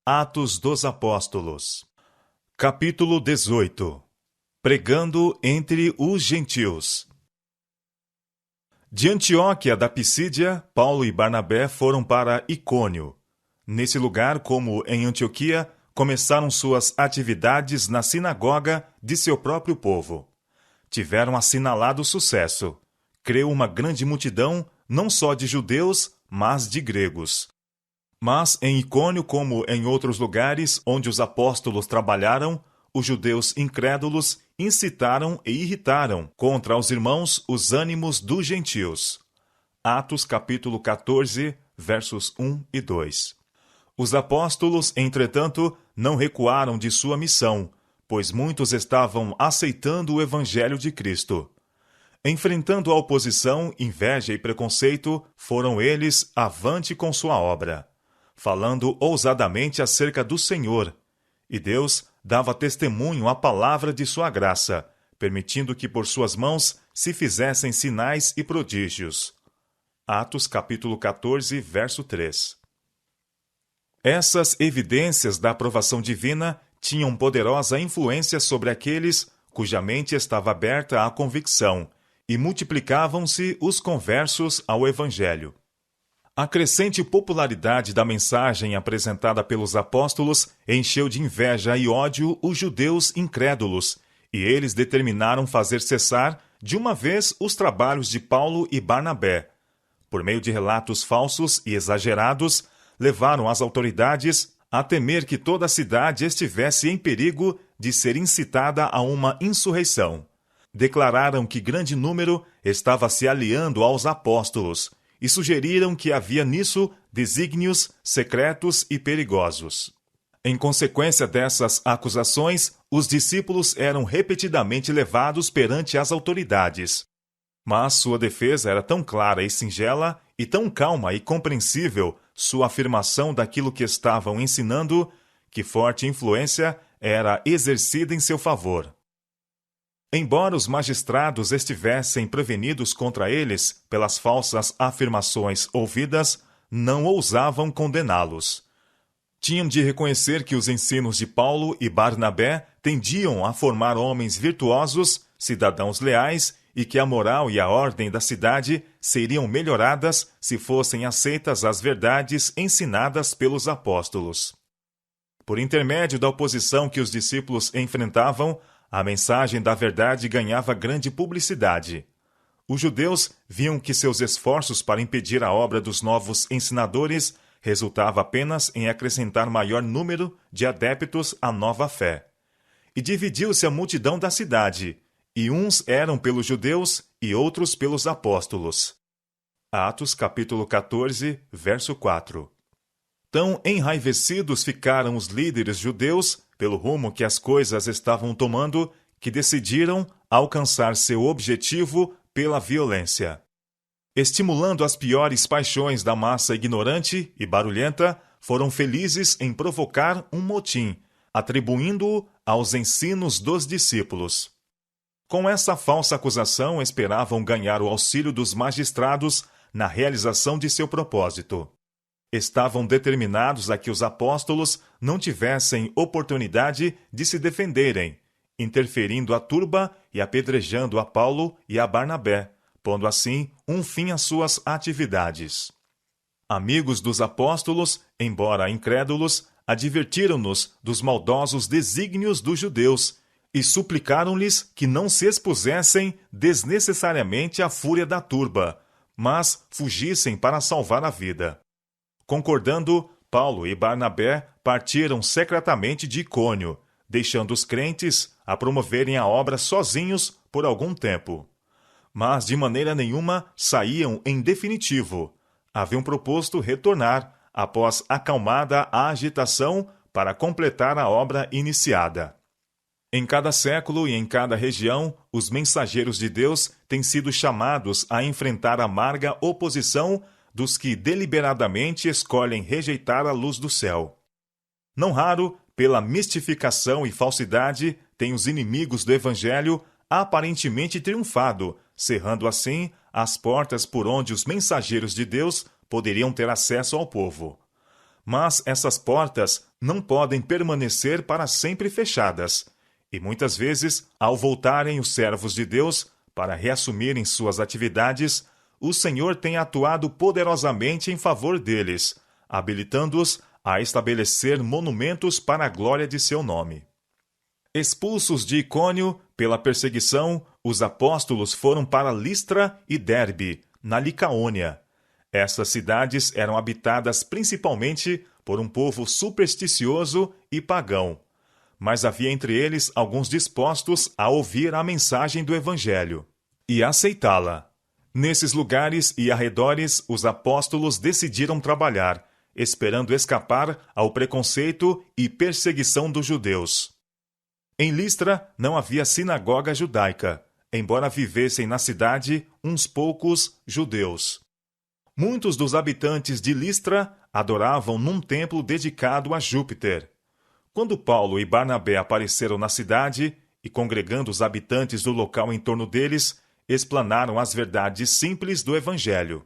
Atos dos Apóstolos. Capítulo 18. Pregando entre os gentios. De Antioquia da Pisídia, Paulo e Barnabé foram para Icônio. Nesse lugar, como em Antioquia, começaram suas atividades na sinagoga de seu próprio povo. Tiveram assinalado sucesso. Creu uma grande multidão, não só de judeus, mas de gregos. Mas em Icônio, como em outros lugares onde os apóstolos trabalharam, os judeus incrédulos incitaram e irritaram contra os irmãos os ânimos dos gentios. Atos capítulo 14, versos 1 e 2. Os apóstolos, entretanto, não recuaram de sua missão, pois muitos estavam aceitando o evangelho de Cristo. Enfrentando a oposição, inveja e preconceito, foram eles avante com sua obra, falando ousadamente acerca do Senhor. E Deus dava testemunho à palavra de sua graça, permitindo que por suas mãos se fizessem sinais e prodígios. Atos capítulo 14, verso 3. Essas evidências da aprovação divina tinham poderosa influência sobre aqueles cuja mente estava aberta à convicção, e multiplicavam-se os conversos ao Evangelho. A crescente popularidade da mensagem apresentada pelos apóstolos encheu de inveja e ódio os judeus incrédulos, e eles determinaram fazer cessar, de uma vez, os trabalhos de Paulo e Barnabé. Por meio de relatos falsos e exagerados, levaram as autoridades a temer que toda a cidade estivesse em perigo de ser incitada a uma insurreição. Declararam que grande número estava se aliando aos apóstolos e sugeriram que havia nisso desígnios secretos e perigosos. Em consequência dessas acusações, os discípulos eram repetidamente levados perante as autoridades. Mas sua defesa era tão clara e singela, e tão calma e compreensível sua afirmação daquilo que estavam ensinando, que forte influência era exercida em seu favor. Embora os magistrados estivessem prevenidos contra eles pelas falsas afirmações ouvidas, não ousavam condená-los. Tinham de reconhecer que os ensinos de Paulo e Barnabé tendiam a formar homens virtuosos, cidadãos leais, e que a moral e a ordem da cidade seriam melhoradas se fossem aceitas as verdades ensinadas pelos apóstolos. Por intermédio da oposição que os discípulos enfrentavam, a mensagem da verdade ganhava grande publicidade. Os judeus viam que seus esforços para impedir a obra dos novos ensinadores resultava apenas em acrescentar maior número de adeptos à nova fé. E dividiu-se a multidão da cidade, e uns eram pelos judeus e outros pelos apóstolos. Atos capítulo 14, verso 4. Tão enraivecidos ficaram os líderes judeus pelo rumo que as coisas estavam tomando, que decidiram alcançar seu objetivo pela violência. Estimulando as piores paixões da massa ignorante e barulhenta, foram felizes em provocar um motim, atribuindo-o aos ensinos dos discípulos. Com essa falsa acusação, esperavam ganhar o auxílio dos magistrados na realização de seu propósito. Estavam determinados a que os apóstolos não tivessem oportunidade de se defenderem, interferindo a turba e apedrejando a Paulo e a Barnabé, pondo assim um fim às suas atividades. Amigos dos apóstolos, embora incrédulos, advertiram-nos dos maldosos desígnios dos judeus e suplicaram-lhes que não se expusessem desnecessariamente à fúria da turba, mas fugissem para salvar a vida. Concordando, Paulo e Barnabé partiram secretamente de Icônio, deixando os crentes a promoverem a obra sozinhos por algum tempo. Mas de maneira nenhuma saíam em definitivo. Haviam proposto retornar, após acalmada a agitação, para completar a obra iniciada. Em cada século e em cada região, os mensageiros de Deus têm sido chamados a enfrentar a amarga oposição dos que deliberadamente escolhem rejeitar a luz do céu. Não raro, pela mistificação e falsidade, têm os inimigos do Evangelho aparentemente triunfado, cerrando assim as portas por onde os mensageiros de Deus poderiam ter acesso ao povo. Mas essas portas não podem permanecer para sempre fechadas, e muitas vezes, ao voltarem os servos de Deus para reassumirem suas atividades, o Senhor tem atuado poderosamente em favor deles, habilitando-os a estabelecer monumentos para a glória de seu nome. Expulsos de Icônio pela perseguição, os apóstolos foram para Listra e Derbe, na Licaônia. Essas cidades eram habitadas principalmente por um povo supersticioso e pagão, mas havia entre eles alguns dispostos a ouvir a mensagem do Evangelho e aceitá-la. Nesses lugares e arredores, os apóstolos decidiram trabalhar, esperando escapar ao preconceito e perseguição dos judeus. Em Listra não havia sinagoga judaica, embora vivessem na cidade uns poucos judeus. Muitos dos habitantes de Listra adoravam num templo dedicado a Júpiter. Quando Paulo e Barnabé apareceram na cidade e, congregando os habitantes do local em torno deles, explanaram as verdades simples do Evangelho.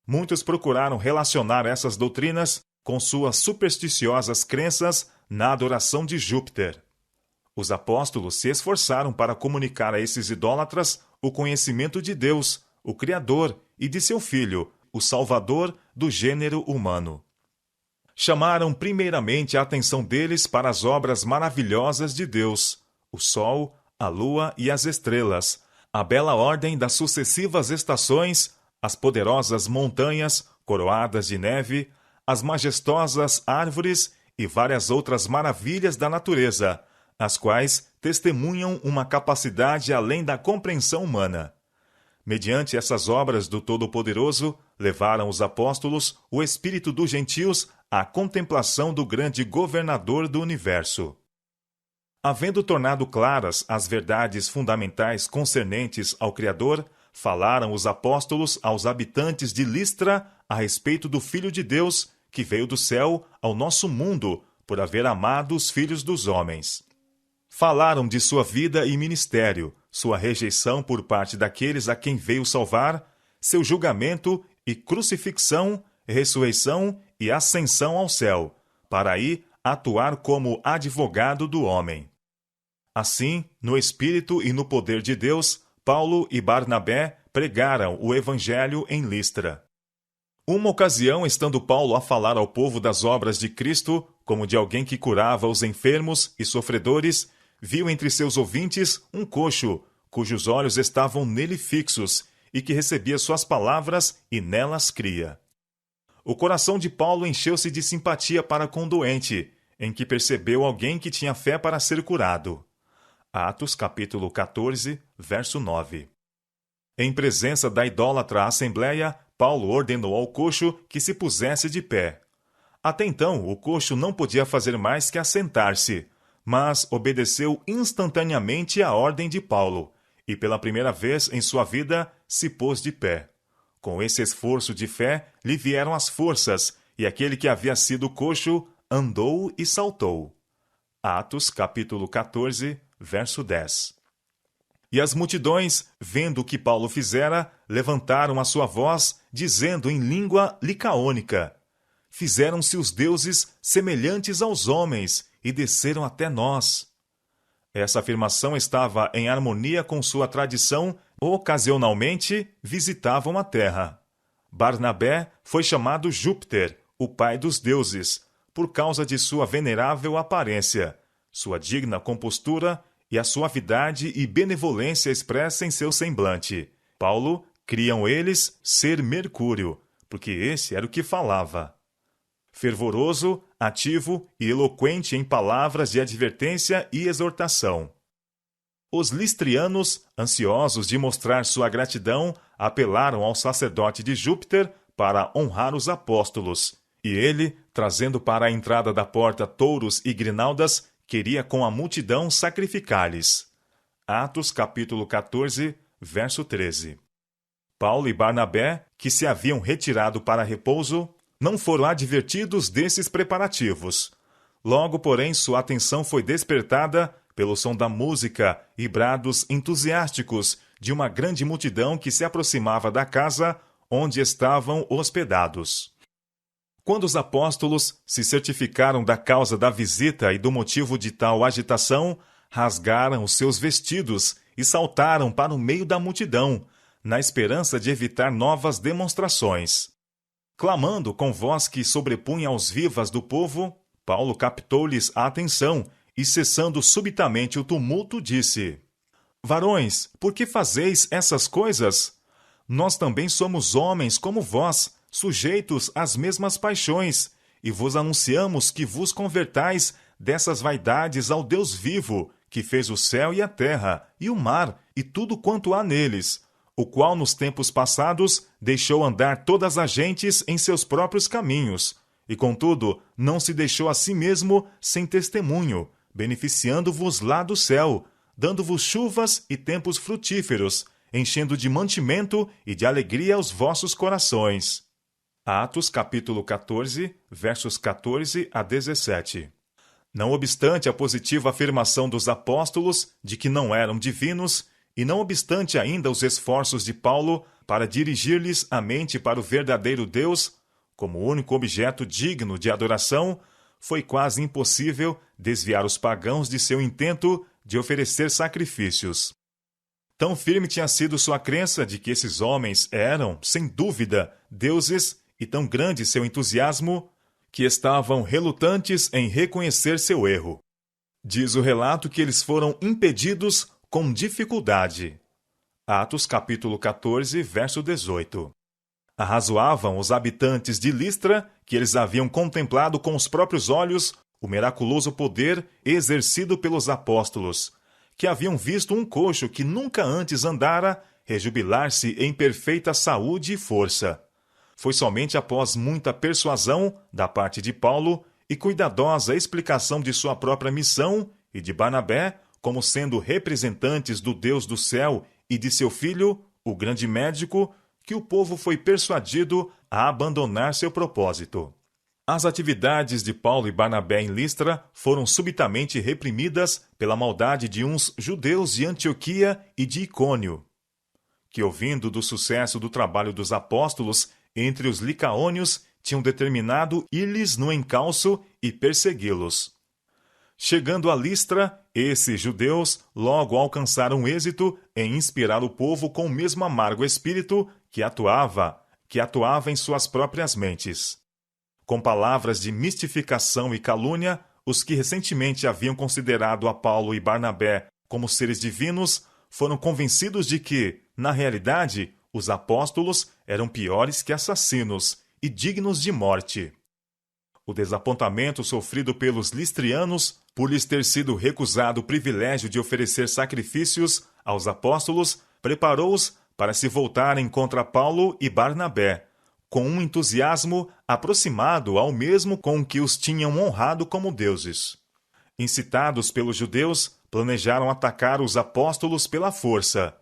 Muitos procuraram relacionar essas doutrinas com suas supersticiosas crenças na adoração de Júpiter. Os apóstolos se esforçaram para comunicar a esses idólatras o conhecimento de Deus, o Criador, e de seu Filho, o Salvador do gênero humano. Chamaram primeiramente a atenção deles para as obras maravilhosas de Deus, o sol, a lua e as estrelas, a bela ordem das sucessivas estações, as poderosas montanhas coroadas de neve, as majestosas árvores e várias outras maravilhas da natureza, as quais testemunham uma capacidade além da compreensão humana. Mediante essas obras do Todo-Poderoso, levaram os apóstolos o espírito dos gentios à contemplação do grande governador do universo. Havendo tornado claras as verdades fundamentais concernentes ao Criador, falaram os apóstolos aos habitantes de Listra a respeito do Filho de Deus, que veio do céu ao nosso mundo por haver amado os filhos dos homens. Falaram de sua vida e ministério, sua rejeição por parte daqueles a quem veio salvar, seu julgamento e crucifixão, ressurreição e ascensão ao céu, para aí atuar como advogado do homem. Assim, no Espírito e no poder de Deus, Paulo e Barnabé pregaram o Evangelho em Listra. Uma ocasião, estando Paulo a falar ao povo das obras de Cristo, como de alguém que curava os enfermos e sofredores, viu entre seus ouvintes um coxo, cujos olhos estavam nele fixos, e que recebia suas palavras e nelas cria. O coração de Paulo encheu-se de simpatia para com o doente, em que percebeu alguém que tinha fé para ser curado. Atos capítulo 14, verso 9. Em presença da idólatra assembleia, Paulo ordenou ao coxo que se pusesse de pé. Até então, o coxo não podia fazer mais que assentar-se, mas obedeceu instantaneamente à ordem de Paulo, e pela primeira vez em sua vida se pôs de pé. Com esse esforço de fé, lhe vieram as forças, e aquele que havia sido coxo andou e saltou. Atos capítulo 14, verso 10. E as multidões, vendo o que Paulo fizera, levantaram a sua voz, dizendo em língua licaônica: Fizeram-se os deuses semelhantes aos homens, e desceram até nós. Essa afirmação estava em harmonia com sua tradição, ocasionalmente visitavam a terra. Barnabé foi chamado Júpiter, o pai dos deuses, por causa de sua venerável aparência, sua digna compostura e a suavidade e benevolência expressa em seu semblante. Paulo, criam eles ser Mercúrio, porque esse era o que falava. Fervoroso, ativo e eloquente em palavras de advertência e exortação. Os listrianos, ansiosos de mostrar sua gratidão, apelaram ao sacerdote de Júpiter para honrar os apóstolos, e ele, trazendo para a entrada da porta touros e grinaldas, queria com a multidão sacrificar-lhes. Atos capítulo 14, verso 13. Paulo e Barnabé, que se haviam retirado para repouso, não foram advertidos desses preparativos. Logo, porém, sua atenção foi despertada pelo som da música e brados entusiásticos de uma grande multidão que se aproximava da casa onde estavam hospedados. Quando os apóstolos se certificaram da causa da visita e do motivo de tal agitação, rasgaram os seus vestidos e saltaram para o meio da multidão, na esperança de evitar novas demonstrações. Clamando com voz que sobrepunha aos vivas do povo, Paulo captou-lhes a atenção e, cessando subitamente o tumulto, disse: Varões, por que fazeis essas coisas? Nós também somos homens como vós, sujeitos às mesmas paixões, e vos anunciamos que vos convertais dessas vaidades ao Deus vivo, que fez o céu e a terra, e o mar, e tudo quanto há neles, o qual nos tempos passados deixou andar todas as gentes em seus próprios caminhos, e contudo não se deixou a si mesmo sem testemunho, beneficiando-vos lá do céu, dando-vos chuvas e tempos frutíferos, enchendo de mantimento e de alegria os vossos corações. Atos capítulo 14, versos 14 a 17. Não obstante a positiva afirmação dos apóstolos de que não eram divinos, e não obstante ainda os esforços de Paulo para dirigir-lhes a mente para o verdadeiro Deus, como único objeto digno de adoração, foi quase impossível desviar os pagãos de seu intento de oferecer sacrifícios. Tão firme tinha sido sua crença de que esses homens eram, sem dúvida, deuses, e tão grande seu entusiasmo, que estavam relutantes em reconhecer seu erro. Diz o relato que eles foram impedidos com dificuldade. Atos capítulo 14, verso 18. Arrazoavam os habitantes de Listra que eles haviam contemplado com os próprios olhos o miraculoso poder exercido pelos apóstolos, que haviam visto um coxo que nunca antes andara rejubilar-se em perfeita saúde e força. Foi somente após muita persuasão da parte de Paulo e cuidadosa explicação de sua própria missão e de Barnabé, como sendo representantes do Deus do céu e de seu filho, o grande médico, que o povo foi persuadido a abandonar seu propósito. As atividades de Paulo e Barnabé em Listra foram subitamente reprimidas pela maldade de uns judeus de Antioquia e de Icônio, que, ouvindo do sucesso do trabalho dos apóstolos entre os licaônios, tinham determinado ir-lhes no encalço e persegui-los. Chegando a Listra, esses judeus logo alcançaram êxito em inspirar o povo com o mesmo amargo espírito que atuava em suas próprias mentes. Com palavras de mistificação e calúnia, os que recentemente haviam considerado a Paulo e Barnabé como seres divinos foram convencidos de que, na realidade, os apóstolos eram piores que assassinos e dignos de morte. O desapontamento sofrido pelos listrianos por lhes ter sido recusado o privilégio de oferecer sacrifícios aos apóstolos preparou-os para se voltarem contra Paulo e Barnabé, com um entusiasmo aproximado ao mesmo com que os tinham honrado como deuses. Incitados pelos judeus, planejaram atacar os apóstolos pela força.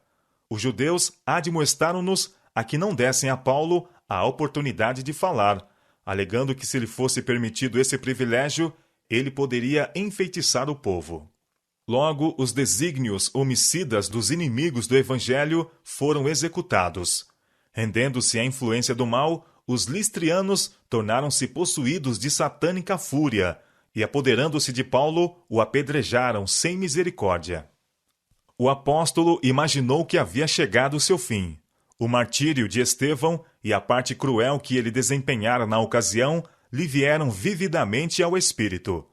Os judeus admoestaram-nos a que não dessem a Paulo a oportunidade de falar, alegando que se lhe fosse permitido esse privilégio, ele poderia enfeitiçar o povo. Logo, os desígnios homicidas dos inimigos do Evangelho foram executados. Rendendo-se à influência do mal, os listrianos tornaram-se possuídos de satânica fúria e, apoderando-se de Paulo, o apedrejaram sem misericórdia. O apóstolo imaginou que havia chegado o seu fim. O martírio de Estevão e a parte cruel que ele desempenhara na ocasião lhe vieram vividamente ao espírito.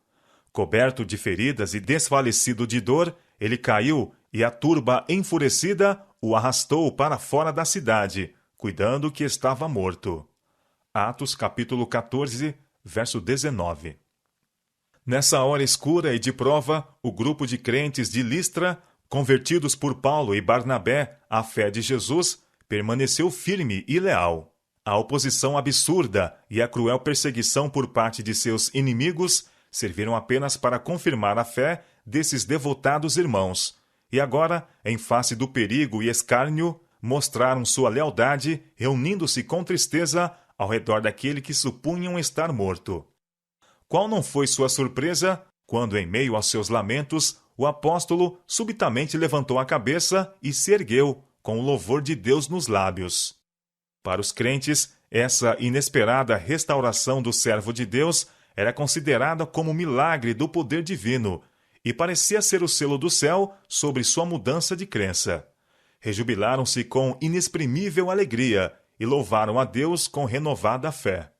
Coberto de feridas e desfalecido de dor, ele caiu e a turba enfurecida o arrastou para fora da cidade, cuidando que estava morto. Atos capítulo 14, verso 19. Nessa hora escura e de prova, o grupo de crentes de Listra, convertidos por Paulo e Barnabé à fé de Jesus, permaneceu firme e leal. A oposição absurda e a cruel perseguição por parte de seus inimigos serviram apenas para confirmar a fé desses devotados irmãos, e agora, em face do perigo e escárnio, mostraram sua lealdade, reunindo-se com tristeza ao redor daquele que supunham estar morto. Qual não foi sua surpresa quando, em meio aos seus lamentos, o apóstolo subitamente levantou a cabeça e se ergueu, com o louvor de Deus nos lábios. Para os crentes, Essa inesperada restauração do servo de Deus era considerada como milagre do poder divino e parecia ser o selo do céu sobre sua mudança de crença. Rejubilaram-se com inexprimível alegria e louvaram a Deus com renovada fé.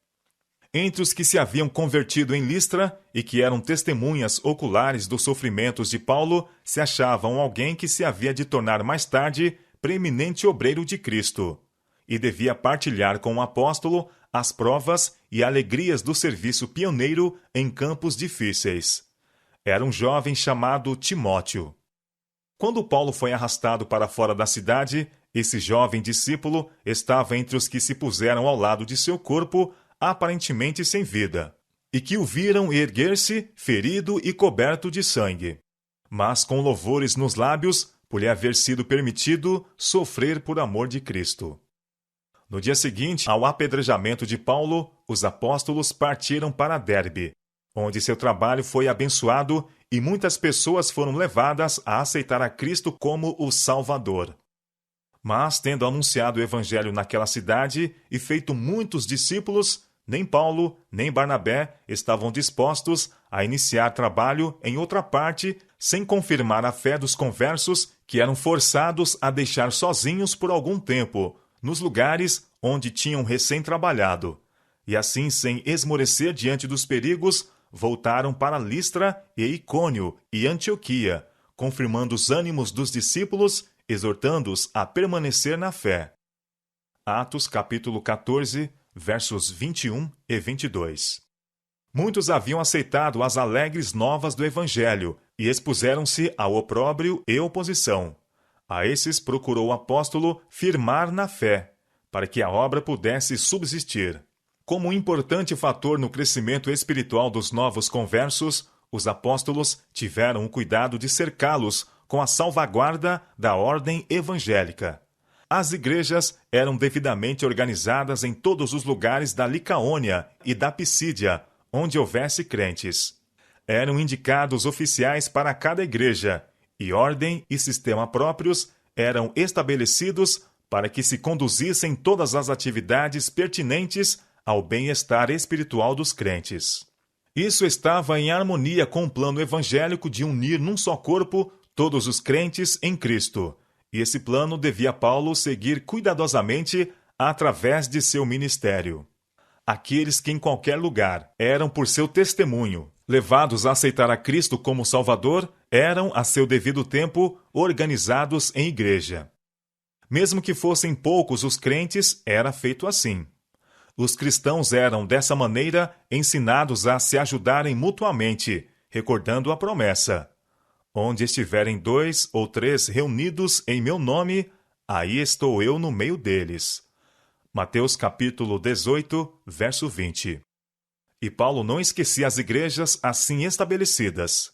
Entre os que se haviam convertido em Listra e que eram testemunhas oculares dos sofrimentos de Paulo, se achavam alguém que se havia de tornar mais tarde preeminente obreiro de Cristo, e devia partilhar com o apóstolo as provas e alegrias do serviço pioneiro em campos difíceis. Era um jovem chamado Timóteo. Quando Paulo foi arrastado para fora da cidade, esse jovem discípulo estava entre os que se puseram ao lado de seu corpo, aparentemente sem vida, e que o viram erguer-se, ferido e coberto de sangue, mas com louvores nos lábios, por lhe haver sido permitido sofrer por amor de Cristo. No dia seguinte, ao apedrejamento de Paulo, os apóstolos partiram para Derbe, onde seu trabalho foi abençoado e muitas pessoas foram levadas a aceitar a Cristo como o Salvador. Mas, tendo anunciado o evangelho naquela cidade e feito muitos discípulos, nem Paulo, nem Barnabé estavam dispostos a iniciar trabalho em outra parte sem confirmar a fé dos conversos que eram forçados a deixar sozinhos por algum tempo, nos lugares onde tinham recém-trabalhado. E assim, sem esmorecer diante dos perigos, voltaram para Listra e Icônio e Antioquia, confirmando os ânimos dos discípulos, exortando-os a permanecer na fé. Atos capítulo 14, versos 21 e 22. Muitos haviam aceitado as alegres novas do Evangelho e expuseram-se ao opróbrio e oposição. A esses procurou o apóstolo firmar na fé, para que a obra pudesse subsistir. Como um importante fator no crescimento espiritual dos novos conversos, os apóstolos tiveram o cuidado de cercá-los com a salvaguarda da ordem evangélica. As igrejas eram devidamente organizadas em todos os lugares da Licaônia e da Pisídia, onde houvesse crentes. Eram indicados oficiais para cada igreja, e ordem e sistema próprios eram estabelecidos para que se conduzissem todas as atividades pertinentes ao bem-estar espiritual dos crentes. Isso estava em harmonia com o plano evangélico de unir num só corpo todos os crentes em Cristo, e esse plano devia Paulo seguir cuidadosamente através de seu ministério. Aqueles que em qualquer lugar eram por seu testemunho levados a aceitar a Cristo como Salvador, eram, a seu devido tempo, organizados em igreja. Mesmo que fossem poucos os crentes, era feito assim. Os cristãos eram, dessa maneira, ensinados a se ajudarem mutuamente, recordando a promessa: onde estiverem 2 ou 3 reunidos em meu nome, aí estou eu no meio deles. Mateus capítulo 18, verso 20. E Paulo não esquecia as igrejas assim estabelecidas.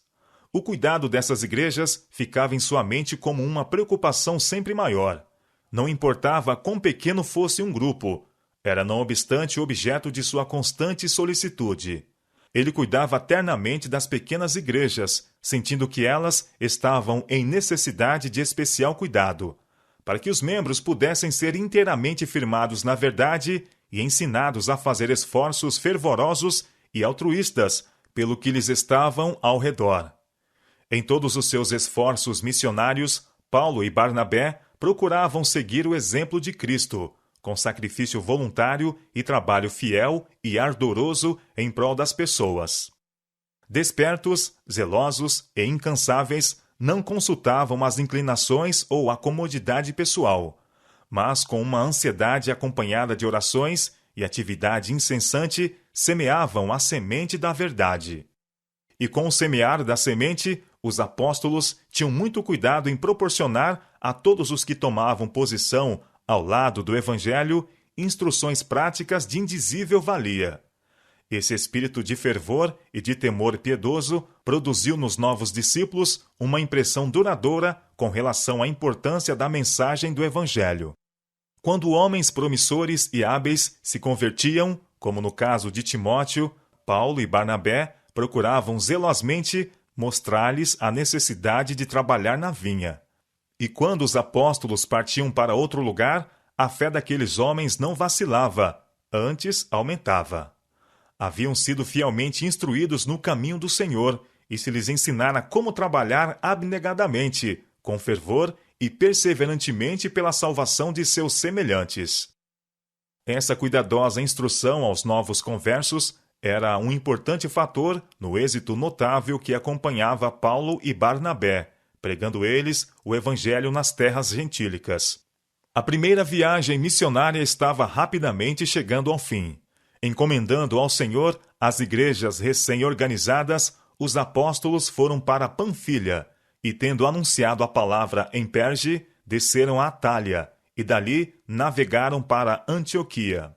O cuidado dessas igrejas ficava em sua mente como uma preocupação sempre maior. Não importava quão pequeno fosse um grupo, era não obstante objeto de sua constante solicitude. Ele cuidava ternamente das pequenas igrejas, sentindo que elas estavam em necessidade de especial cuidado, para que os membros pudessem ser inteiramente firmados na verdade e ensinados a fazer esforços fervorosos e altruístas pelo que lhes estavam ao redor. Em todos os seus esforços missionários, Paulo e Barnabé procuravam seguir o exemplo de Cristo, com sacrifício voluntário e trabalho fiel e ardoroso em prol das pessoas. Despertos, zelosos e incansáveis, não consultavam as inclinações ou a comodidade pessoal, mas com uma ansiedade acompanhada de orações e atividade incessante, semeavam a semente da verdade. E com o semear da semente, os apóstolos tinham muito cuidado em proporcionar a todos os que tomavam posição ao lado do Evangelho instruções práticas de indizível valia. Esse espírito de fervor e de temor piedoso produziu nos novos discípulos uma impressão duradoura com relação à importância da mensagem do Evangelho. Quando homens promissores e hábeis se convertiam, como no caso de Timóteo, Paulo e Barnabé procuravam zelosamente mostrar-lhes a necessidade de trabalhar na vinha. E quando os apóstolos partiam para outro lugar, a fé daqueles homens não vacilava. antes aumentava. Haviam sido fielmente instruídos no caminho do Senhor e se lhes ensinara como trabalhar abnegadamente, com fervor e perseverantemente pela salvação de seus semelhantes. Essa cuidadosa instrução aos novos conversos era um importante fator no êxito notável que acompanhava Paulo e Barnabé, pregando eles o evangelho nas terras gentílicas. A primeira viagem missionária estava rapidamente chegando ao fim. Encomendando ao Senhor as igrejas recém-organizadas, os apóstolos foram para Panfilha e, tendo anunciado a palavra em Perge, desceram a Atália e dali navegaram para Antioquia.